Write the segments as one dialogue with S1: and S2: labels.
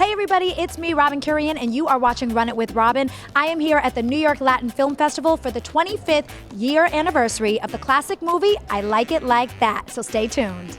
S1: Hey everybody, it's me, Robin Curian, and you are watching Run It with Robin. I am here at the New York Latin Film Festival for the 25th year anniversary of the classic movie, I Like It Like That, so stay tuned.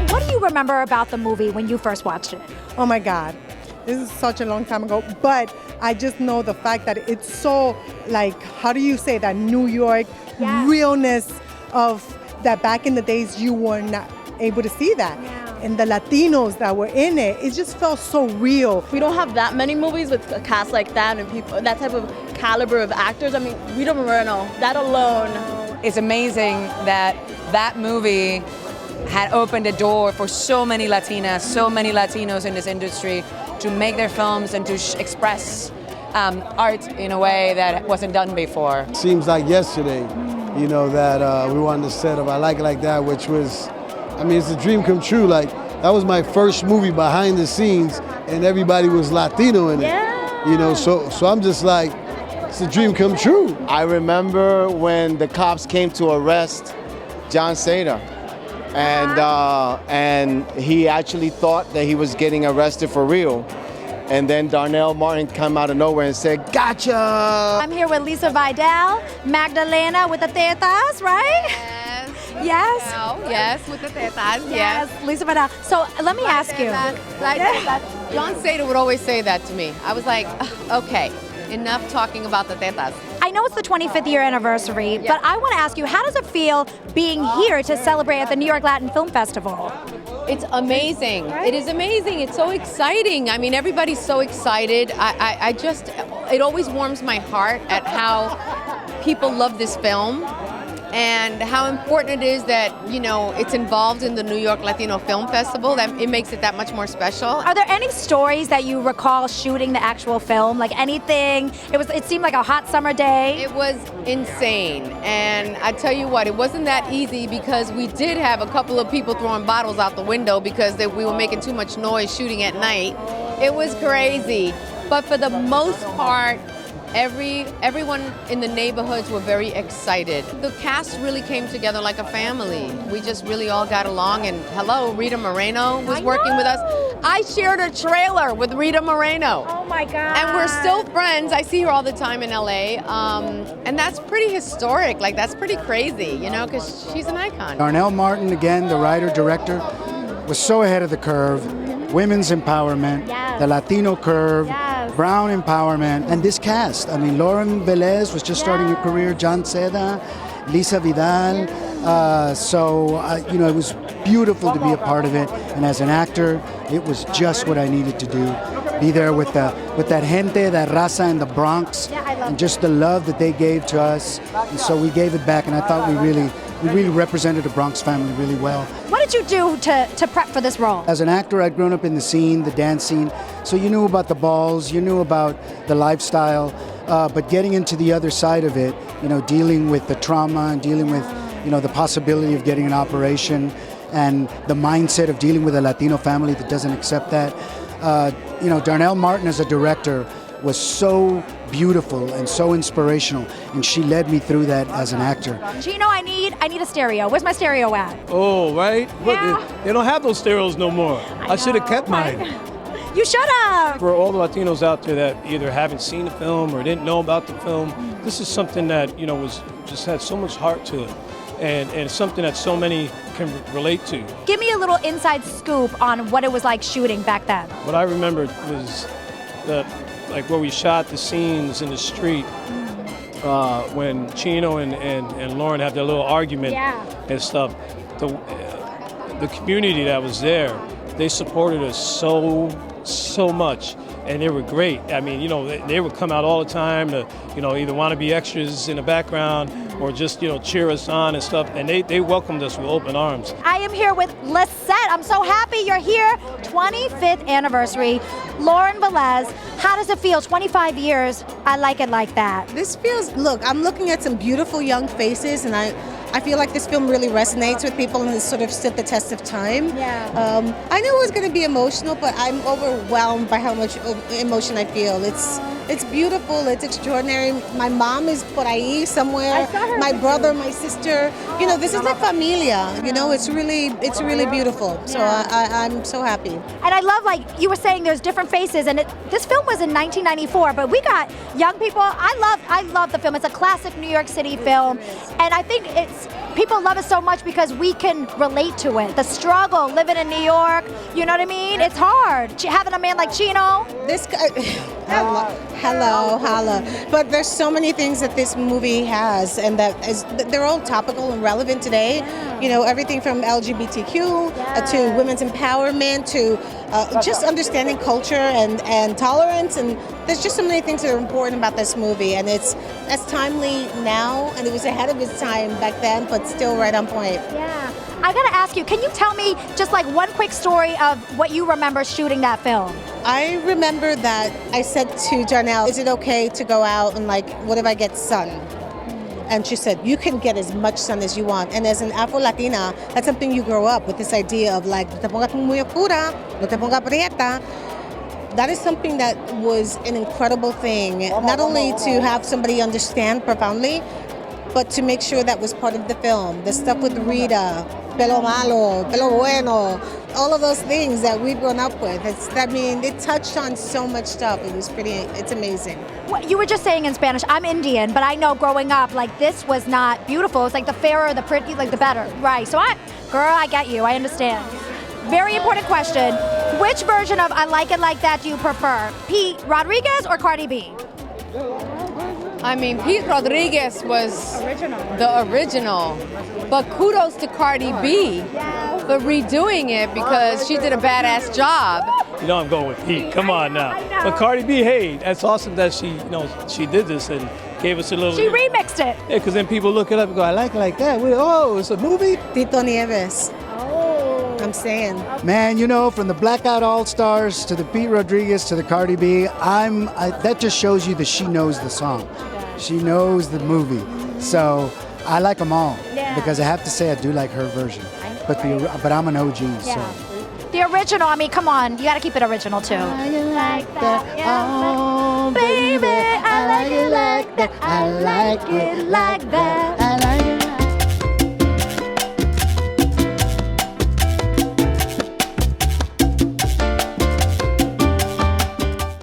S1: What do you remember about the movie when you first watched it?
S2: Oh my God, this is such a long time ago, but I just know the fact that it's so, like, how do you say that, New York realness of that back in the days you were not able to see that. Yeah. And the Latinos that were in it just felt so real.
S3: We don't have that many movies with a cast like that and people, that type of caliber of actors. I mean, Rita Moreno, that alone.
S4: It's amazing that that movie had opened a door for so many Latinas, so many Latinos in this industry to make their films and to express art in a way that wasn't done before.
S5: Seems like yesterday, you know, that we were on the set of I Like It Like That, which was, I mean, it's a dream come true. Like, that was my first movie behind the scenes, and everybody was Latino in it. Yeah. You know, so I'm just like, it's a dream come true.
S6: I remember when the cops came to arrest Jon Seda, and he actually thought that he was getting arrested for real. And then Darnell Martin came out of nowhere and said, "Gotcha!"
S1: I'm here with Lisa Vidal, Magdalena with the tetas, right?
S7: Yes.
S1: Yes?
S7: No, yes, with the tetas, yes.
S1: Lisa Vidal. So let me ask you.
S7: Jon Seda would always say that to me. I was like, okay, enough talking about the tetas.
S1: I know it's the 25th year anniversary, but I want to ask you, how does it feel being here to celebrate at the New York Latin Film Festival?
S7: It's amazing. Right? It is amazing. It's so exciting. I mean, everybody's so excited. I just, it always warms my heart at how people love this film and how important it is that, you know, it's involved in the New York Latino Film Festival. That it makes it that much more special.
S1: Are there any stories that you recall shooting the actual film? Like anything? It seemed like a hot summer day.
S7: It was insane. And I tell you what, it wasn't that easy because we did have a couple of people throwing bottles out the window because we were making too much noise shooting at night. It was crazy. But for the most part, everyone in the neighborhoods were very excited. The cast really came together like a family. We just really all got along, and hello, Rita Moreno was working with us. I shared a trailer with Rita Moreno.
S1: Oh my God.
S7: And we're still friends. I see her all the time in LA. And that's pretty historic. Like, that's pretty crazy, you know, because she's an icon.
S8: Darnell Martin, again, the writer-director, was so ahead of the curve. Women's empowerment, the Latino curve, brown empowerment, and this cast. I mean, Lauren Velez was just starting her career, Jon Seda, Lisa Vidal. You know, it was beautiful to be a part of it. And as an actor, it was just what I needed to do. Be there with that gente, that raza in the Bronx, and just the love that they gave to us. And so we gave it back, and I thought we really represented the Bronx family really well.
S1: What did you do to prep for this role?
S8: As an actor, I'd grown up in the scene, the dance scene, so you knew about the balls, you knew about the lifestyle, but getting into the other side of it, you know, dealing with the trauma and dealing with, you know, the possibility of getting an operation and the mindset of dealing with a Latino family that doesn't accept that. You know, Darnell Martin as a director was so beautiful and so inspirational, and she led me through that as an actor.
S1: Gino, I need a stereo. Where's my stereo at?
S9: Oh, right?
S1: Yeah.
S9: But they don't have those stereos no more. I should have kept mine.
S1: You should have.
S9: For all the Latinos out there that either haven't seen the film or didn't know about the film, this is something that, you know, just had so much heart to it. And it's something that so many can relate to.
S1: Give me a little inside scoop on what it was like shooting back then.
S9: What I remember was like where we shot the scenes in the street when Chino and Lauren had their little argument and stuff. The community that was there, they supported us so much, and they were great. I mean, you know, they would come out all the time to, you know, either want to be extras in the background or just, you know, cheer us on and stuff, and they welcomed us with open arms.
S1: I am here with Lisette. I'm so happy you're here. 25th anniversary. Lauren Velez, how does it feel? 25 years, I Like It Like That.
S2: This feels, look, I'm looking at some beautiful young faces, and
S10: I feel like this film really resonates with people and has sort of stood the test of time.
S1: Yeah.
S10: I know it was going to be emotional, but I'm overwhelmed by how much emotion I feel. It's beautiful. It's extraordinary. My mom is por ahí somewhere.
S1: I saw her
S10: My
S1: with
S10: brother,
S1: you.
S10: my sister. You know, this is like familia. You know, it's really beautiful. So I'm so happy.
S1: And I love, like you were saying, there's different faces, and this film was in 1994, but we got young people. I love the film. It's a classic New York City film, and I think people love it so much because we can relate to it. The struggle, living in New York, you know what I mean? It's hard. Having a man like Chino.
S10: This guy, hello. But there's so many things that this movie has, and they're all topical and relevant today. You know, everything from LGBTQ to women's empowerment to just understanding culture and tolerance. And there's just so many things that are important about this movie, and it's timely now, and it was ahead of its time back then, but still right on point.
S1: Yeah. I gotta ask you, can you tell me just like one quick story of what you remember shooting that film?
S10: I remember that I said to Darnell, is it okay to go out and like, what if I get sun? And she said, you can get as much sun as you want. And as an Afro-Latina, that's something you grow up with, this idea of like, no te pongas muy oscura, no te pongas prieta. That is something that was an incredible thing, not only to have somebody understand profoundly, but to make sure that was part of the film. The stuff with Rita, pelo malo, pelo bueno, all of those things that we've grown up with. It touched on so much stuff. It's amazing.
S1: Well, you were just saying in Spanish, I'm Indian, but I know growing up, like this was not beautiful. It's like the fairer, the pretty, like the better. Right, so girl, I get you, I understand. Very important question. Which version of I Like It Like That do you prefer? Pete Rodriguez or Cardi B?
S7: I mean, Pete Rodriguez was the original, but kudos to Cardi B for redoing it because she did a badass job.
S9: You know I'm going with Pete. Come on now. But Cardi B, hey, that's awesome that she did this and gave us a little.
S1: She remixed it.
S9: Yeah, because then people look it up and go, I like it like that. Oh, it's a movie?
S10: Tito Nieves. I'm saying.
S8: Man, you know, from the Blackout All-Stars to the Pete Rodriguez to the Cardi B, that just shows you that she knows the song. She knows the movie. So I like them all because I have to say I do like her version. But I'm an OG, so.
S1: The original, I mean, come on, you gotta keep it original too.
S8: Like that, oh, baby, I like it like that. I like it like that.